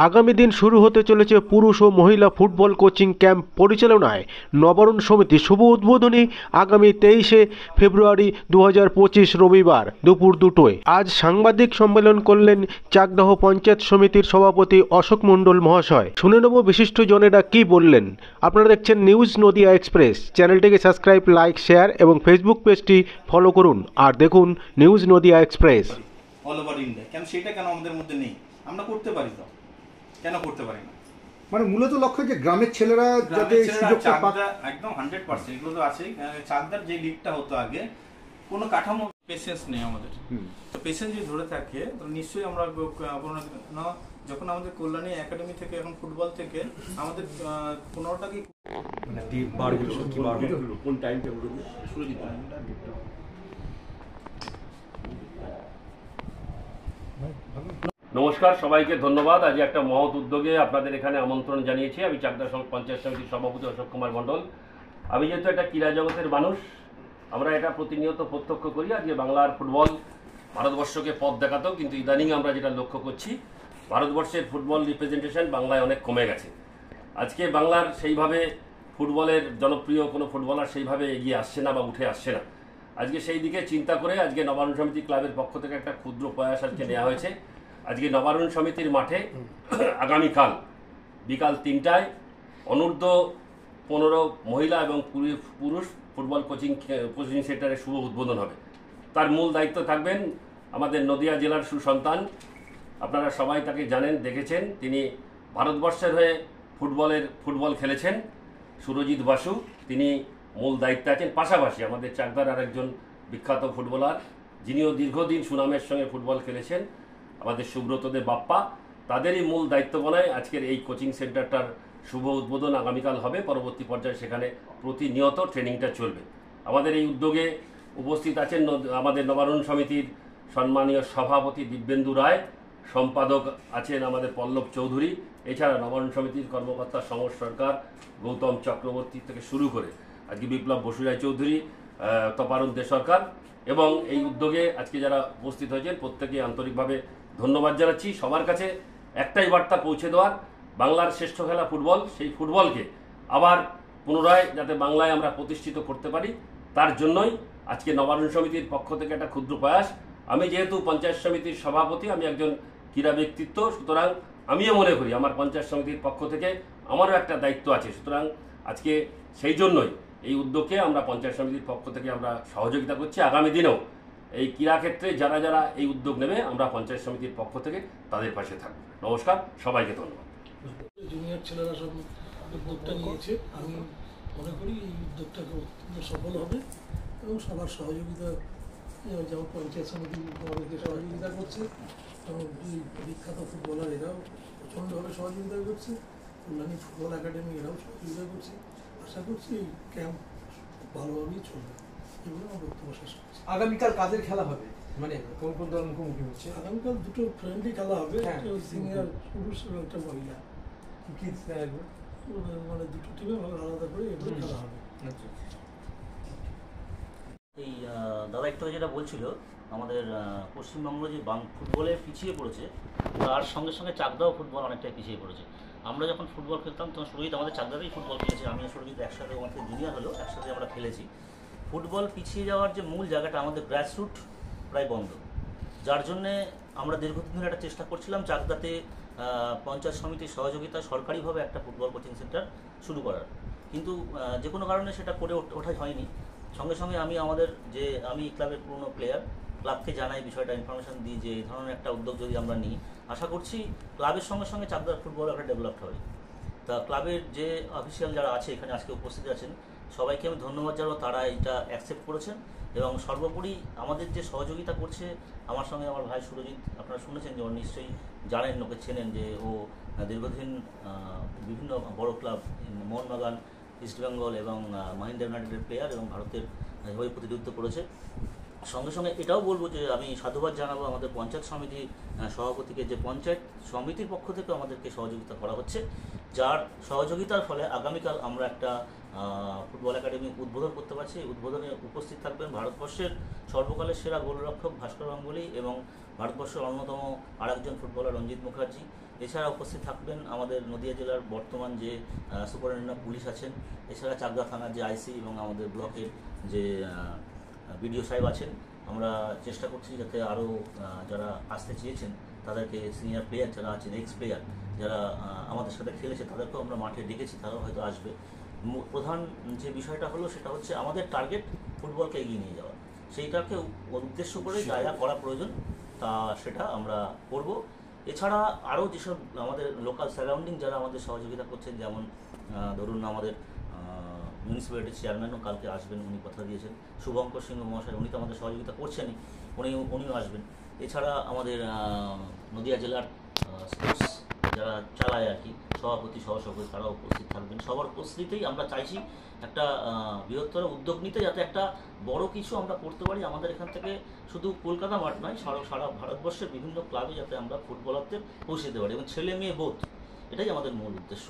আগামী দিন শুরু হতে চলেছে পুরুষ ও মহিলা ফুটবল কোচিং ক্যাম্প পরিচালনায় নবারুণ সমিতি শুভ উদ্বোধনী আগামী 23শে ফেব্রুয়ারি 2025 রবিবার দুপুর 2টায়। আজ সাংবাদিক সম্মেলন করলেন চাকদাহ পঞ্চায়েত সমিতির সভাপতি অশোক মণ্ডল মহাশয়। শুনে নেব বিশিষ্ট জনেরা কি বললেন। আপনারা দেখছেন নিউজ নদিয়া এক্সপ্রেস। চ্যানেলটিকে সাবস্ক্রাইব, লাইক, শেয়ার এবং ফেসবুক পেজটি ফলো করুন আর দেখুন news Nadia express. All over India কেন সেটা কেন আমাদের মধ্যে নেই? আমরা করতে পারি তো, কেন করতে পারি না? মানে মূলত লক্ষ্য যে গ্রামের ছেলেরা যাতে সুযোগটা পায়, একদম 100% এগুলো তো আছেই। চাকদার যে লিগটা হতো আগে, কোনো কাঠামো পেশেন্স নেই আমাদের। তো পেশেন্স যদি ধরে থাকে তো নিশ্চয়ই আমরা যখন আমাদের কল্যাণী একাডেমি থেকে এখন ফুটবল থেকে আমাদের 15টা কি মানে কোন টাইম টেবিল শুরু দিতে নমস্কার, সবাইকে ধন্যবাদ। আজ একটা মহৎ উদ্যোগে আপনাদের এখানে আমন্ত্রণ জানিয়েছি। আমি চাকদা পঞ্চায়েত সমিতির সভাপতি অশোক কুমার মণ্ডল। আমি যেহেতু একটা ক্রীড়া জগতের মানুষ, আমরা এটা প্রতিনিয়ত প্রত্যক্ষ করি। আজকে বাংলার ফুটবল ভারতবর্ষকে পথ দেখাতো, কিন্তু ইদানিং আমরা যেটা লক্ষ্য করছি, ভারতবর্ষের ফুটবল রিপ্রেজেন্টেশন বাংলায় অনেক কমে গেছে। আজকে বাংলার সেইভাবে ফুটবলের জনপ্রিয় কোনো ফুটবলার সেইভাবে এগিয়ে আসছে না বা উঠে আসছে না। আজকে সেই দিকে চিন্তা করে আজকে নবারুণ সমিতি ক্লাবের পক্ষ থেকে একটা ক্ষুদ্র প্রয়াস আজকে নেওয়া হয়েছে। আজকে নবারুণ সমিতির মাঠে আগামীকাল বিকাল 3টায় অনূর্ধ্ব 15 মহিলা এবং পুরুষ ফুটবল কোচিং সেন্টারের শুভ উদ্বোধন হবে। তার মূল দায়িত্ব থাকবেন আমাদের নদিয়া জেলার সুসন্তান, আপনারা সবাই তাকে জানেন, দেখেছেন, তিনি ভারতবর্ষের হয়ে ফুটবল খেলেছেন, সুরজিৎ বাসু, তিনি মূল দায়িত্বে আছেন। পাশাপাশি আমাদের চাকদার আরেকজন বিখ্যাত ফুটবলার, যিনিও দীর্ঘদিন সুনামের সঙ্গে ফুটবল খেলেছেন, আমাদের সুব্রতদের বাপ্পা, তাদেরই মূল দায়িত্ববনায় আজকের এই কোচিং সেন্টারটার শুভ উদ্বোধন আগামীকাল হবে। পরবর্তী পর্যায়ে সেখানে প্রতিনিয়ত ট্রেনিংটা চলবে। আমাদের এই উদ্যোগে উপস্থিত আছেন আমাদের নবারুণ সমিতির সম্মানীয় সভাপতি দিব্যেন্দু রায়, সম্পাদক আছেন আমাদের পল্লব চৌধুরী, এছাড়া নবারুণ সমিতির কর্মকর্তা সমর সরকার, গৌতম চক্রবর্তী থেকে শুরু করে আজকে বিপ্লব বসু রায় চৌধুরী, তপারুণ দে সরকার, এবং এই উদ্যোগে আজকে যারা উপস্থিত হয়েছেন প্রত্যেকে আন্তরিকভাবে ধন্যবাদ জানাচ্ছি। সবার কাছে একটাই বার্তা পৌঁছে দেওয়ার, বাংলার শ্রেষ্ঠ খেলা ফুটবল, সেই ফুটবলকে আবার পুনরায় যাতে বাংলায় আমরা প্রতিষ্ঠিত করতে পারি, তার জন্যই আজকে নবারুণ সমিতির পক্ষ থেকে একটা ক্ষুদ্র প্রয়াস। আমি যেহেতু পঞ্চায়েত সমিতির সভাপতি, আমি একজন ক্রীড়া ব্যক্তিত্ব, সুতরাং আমিও মনে করি আমার পঞ্চায়েত সমিতির পক্ষ থেকে আমারও একটা দায়িত্ব আছে। সুতরাং আজকে সেই জন্যই এই উদ্যোগকে আমরা পঞ্চায়েত সমিতির পক্ষ থেকে আমরা সহযোগিতা করছি। আগামী দিনেও এই ক্রীড়াক্ষেত্রে যারা যারা এই উদ্যোগ নেবে, আমরা পঞ্চায়েত সমিতির পক্ষ থেকে তাদের পাশে থাকবো। নমস্কার, সবাইকে ধন্যবাদ। জুনিয়র ছেলেরা সব উদ্যোগটা নিয়েছে, আমি মনে করি এই উদ্যোগটাকে অত্যন্ত সফল হবে এবং সবার সহযোগিতা, যেমন পঞ্চায়েত সমিতি আমাদেরকে সহযোগিতা করছে এবং বিখ্যাত ফুটবলার এরাও প্রচণ্ডভাবে সহযোগিতা করছে, কল্যাণী ফুটবল একাডেমি এরাও সহযোগিতা করছে। আশা করছি এই ক্যাম্প ভালোভাবেই চলবে। এগুলো আমার বক্তব্য শেষ করছি। আগামীকাল কাদের খেলা হবে, মানে কোন কোন দল মুখোমুখি হচ্ছে? আগামীকাল দুটো ফ্রেন্ডলি খেলা হবে, একটা সিনিয়র পুরুষ এবং একটা মহিলা। কি মানে দুটো টিমে আলাদা করে এগুলো খেলা হবে। এই দাদা একটু যেটা বলছিল, আমাদের পশ্চিমবঙ্গ যে ফুটবলে পিছিয়ে পড়েছে, তার সঙ্গে সঙ্গে চাকদাও ফুটবল অনেকটাই পিছিয়ে পড়েছে। আমরা যখন ফুটবল খেলতাম তখন সুরজিৎ আমাদের চাকদাতেই ফুটবল খেলেছি, আমি সুরজিৎ একসাথে, আমাদের জুনিয়র হলো, একসাথে আমরা খেলেছি। ফুটবল পিছিয়ে যাওয়ার যে মূল জায়গাটা, আমাদের গ্রাসরুট প্রায় বন্ধ, যার জন্যে আমরা দীর্ঘদিন ধরে একটা চেষ্টা করছিলাম চাকদাতে পঞ্চায়েত সমিতির সহযোগিতা সরকারিভাবে একটা ফুটবল কোচিং সেন্টার শুরু করার, কিন্তু যে কোনো কারণে সেটা করে ওঠা হয়নি। সঙ্গে সঙ্গে আমি ক্লাবের পুরনো প্লেয়ার, ক্লাবকে জানাই বিষয়টা, ইনফরমেশন দিই যে এই ধরনের একটা উদ্যোগ যদি আমরা নিই, আশা করছি ক্লাবের সঙ্গে সঙ্গে চাকদার ফুটবল একটা ডেভেলপড হবে। তা ক্লাবের যে অফিসিয়াল যারা আছে এখানে আজকে উপস্থিত আছেন, সবাইকে আমি ধন্যবাদ জানাবো, তারা এটা অ্যাকসেপ্ট করেছেন এবং সর্বোপরি আমাদের যে সহযোগিতা করছে আমার সঙ্গে আমার ভাই সুরজিৎ, আপনারা শুনেছেন যে নিশ্চয়ই জানেন, ওকে চেনেন, যে ও দীর্ঘদিন বিভিন্ন বড় ক্লাব মোহনবাগান, ইস্টবেঙ্গল এবং মাহিন্দ্রা ইউনাইটেডের প্লেয়ার এবং ভারতের হয়ে প্রতিনিধিত্ব করেছে। সঙ্গে সঙ্গে এটাও বলবো যে আমি সাধুবাদ জানাবো আমাদের পঞ্চায়েত সমিতির সভাপতিকে, যে পঞ্চায়েত সমিতির পক্ষ থেকে আমাদেরকে সহযোগিতা করা হচ্ছে যার সহযোগিতার ফলে আগামীকাল আমরা একটা ফুটবল একাডেমি উদ্বোধন করতে পারছি। এই উদ্বোধনে উপস্থিত থাকবেন ভারতবর্ষের সর্বকালের সেরা গোলরক্ষক ভাস্কর গাঙ্গুলি এবং ভারতবর্ষের অন্যতম আরেকজন ফুটবলার রঞ্জিত মুখার্জি। এছাড়া উপস্থিত থাকবেন আমাদের নদিয়া জেলার বর্তমান যে সুপারিনটেন্ডেন্ট পুলিশ আছেন, এছাড়া চাকদা থানার যে আইসি এবং আমাদের ব্লকের যে বিডিও সাহেব আছেন। আমরা চেষ্টা করছি যাতে আরও যারা আসতে চেয়েছেন তাদেরকে সিনিয়র প্লেয়ার যারা আছেন, এক্স প্লেয়ার যারা আমাদের সাথে খেলেছে তাদেরকেও আমরা মাঠে ডেকেছি, তারাও হয়তো আসবে। প্রধান যে বিষয়টা হলো সেটা হচ্ছে আমাদের টার্গেট ফুটবলকে এগিয়ে নিয়ে যাওয়া। সেইটাকে উদ্দেশ্য করে যা যা করা প্রয়োজন তা সেটা আমরা করব। এছাড়া আরও যেসব আমাদের লোকাল সারাউন্ডিং যারা আমাদের সহযোগিতা করছেন, যেমন ধরুন আমাদের মিউনিসিপ্যালিটির চেয়ারম্যানও কালকে আসবেন, উনি কথা দিয়েছেন। শুভঙ্কর সিংহ মহাশয় উনি তো আমাদের সহযোগিতা করছেনই, উনিও আসবেন। এছাড়া আমাদের নদিয়া জেলার স্পোর্টস যারা চালায় আর কি, সভাপতি সহসভাপতি তারাও উপস্থিত থাকবেন। সবার উপস্থিতিতেই আমরা চাইছি একটা বৃহত্তর উদ্যোগ নিতে, যাতে একটা বড় কিছু আমরা করতে পারি। আমাদের এখান থেকে শুধু কলকাতা মাঠ নয়, সারা ভারতবর্ষের বিভিন্ন ক্লাবে যাতে আমরা ফুটবলারদের পৌঁছে দিতে পারি এবং ছেলে মেয়ে বোধ, এটাই আমাদের মূল উদ্দেশ্য।